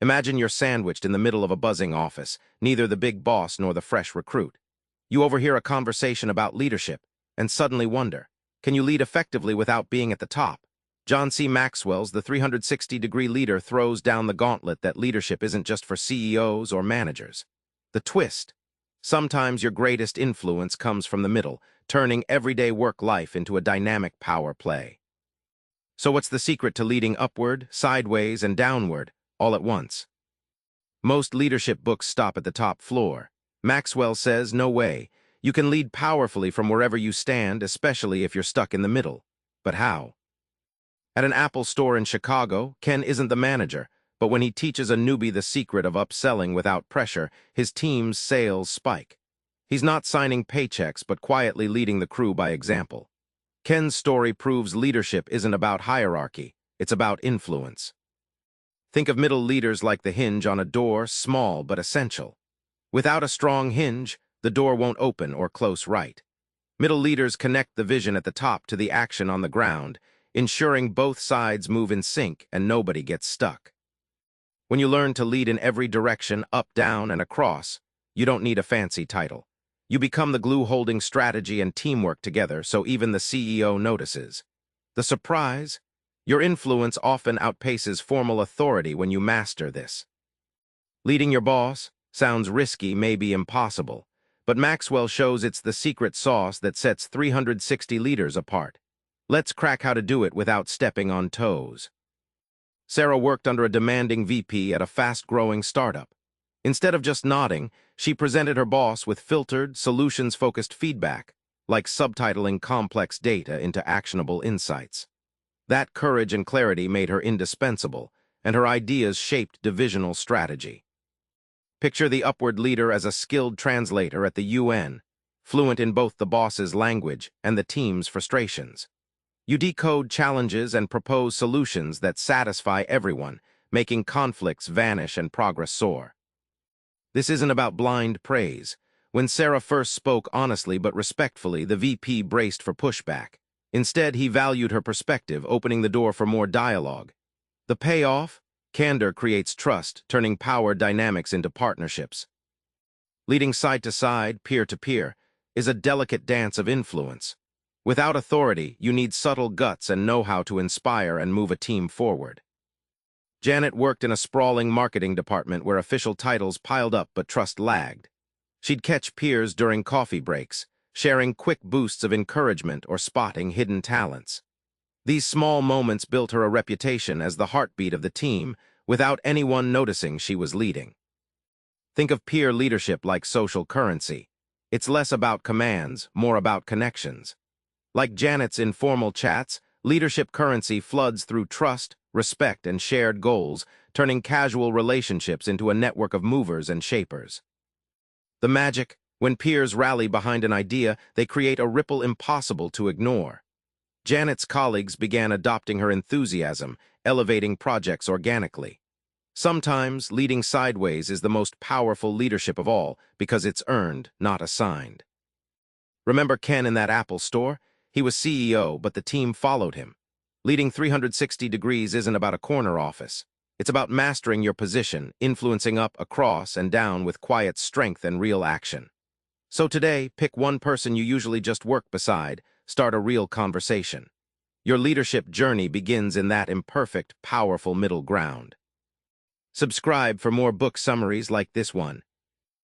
Imagine you're sandwiched in the middle of a buzzing office, neither the big boss nor the fresh recruit. You overhear a conversation about leadership, and suddenly wonder, can you lead effectively without being at the top? John C. Maxwell's The 360-Degree Leader throws down the gauntlet that leadership isn't just for CEOs or managers. The twist: sometimes your greatest influence comes from the middle, turning everyday work life into a dynamic power play. So what's the secret to leading upward, sideways, and downward, all at once? Most leadership books stop at the top floor. Maxwell says, no way. You can lead powerfully from wherever you stand, especially if you're stuck in the middle. But how? At an Apple store in Chicago, Ken isn't the manager, but when he teaches a newbie the secret of upselling without pressure, his team's sales spike. He's not signing paychecks, but quietly leading the crew by example. Ken's story proves leadership isn't about hierarchy, it's about influence. Think of middle leaders like the hinge on a door, small but essential. Without a strong hinge, the door won't open or close right. Middle leaders connect the vision at the top to the action on the ground, ensuring both sides move in sync and nobody gets stuck. When you learn to lead in every direction, up, down, and across, you don't need a fancy title. You become the glue holding strategy and teamwork together so even the CEO notices. The surprise? Your influence often outpaces formal authority when you master this. Leading your boss sounds risky, maybe impossible, but Maxwell shows it's the secret sauce that sets 360 leaders apart. Let's crack how to do it without stepping on toes. Sarah worked under a demanding VP at a fast-growing startup. Instead of just nodding, she presented her boss with filtered, solutions-focused feedback, like subtitling complex data into actionable insights. That courage and clarity made her indispensable, and her ideas shaped divisional strategy. Picture the upward leader as a skilled translator at the UN, fluent in both the boss's language and the team's frustrations. You decode challenges and propose solutions that satisfy everyone, making conflicts vanish and progress soar. This isn't about blind praise. When Sarah first spoke honestly but respectfully, the VP braced for pushback. Instead, he valued her perspective, opening the door for more dialogue. The payoff? Candor creates trust, turning power dynamics into partnerships. Leading side to side, peer to peer, is a delicate dance of influence. Without authority, you need subtle guts and know-how to inspire and move a team forward. Janet worked in a sprawling marketing department where official titles piled up but trust lagged. She'd catch peers during coffee breaks, sharing quick boosts of encouragement or spotting hidden talents. These small moments built her a reputation as the heartbeat of the team, without anyone noticing she was leading. Think of peer leadership like social currency. It's less about commands, more about connections. Like Janet's informal chats, leadership currency floods through trust, respect, and shared goals, turning casual relationships into a network of movers and shapers. The magic: when peers rally behind an idea, they create a ripple impossible to ignore. Janet's colleagues began adopting her enthusiasm, elevating projects organically. Sometimes, leading sideways is the most powerful leadership of all because it's earned, not assigned. Remember Ken in that Apple store? He was CEO, but the team followed him. Leading 360 degrees isn't about a corner office. It's about mastering your position, influencing up, across, and down with quiet strength and real action. So today, pick one person you usually just work beside, start a real conversation. Your leadership journey begins in that imperfect, powerful middle ground. Subscribe for more book summaries like this one.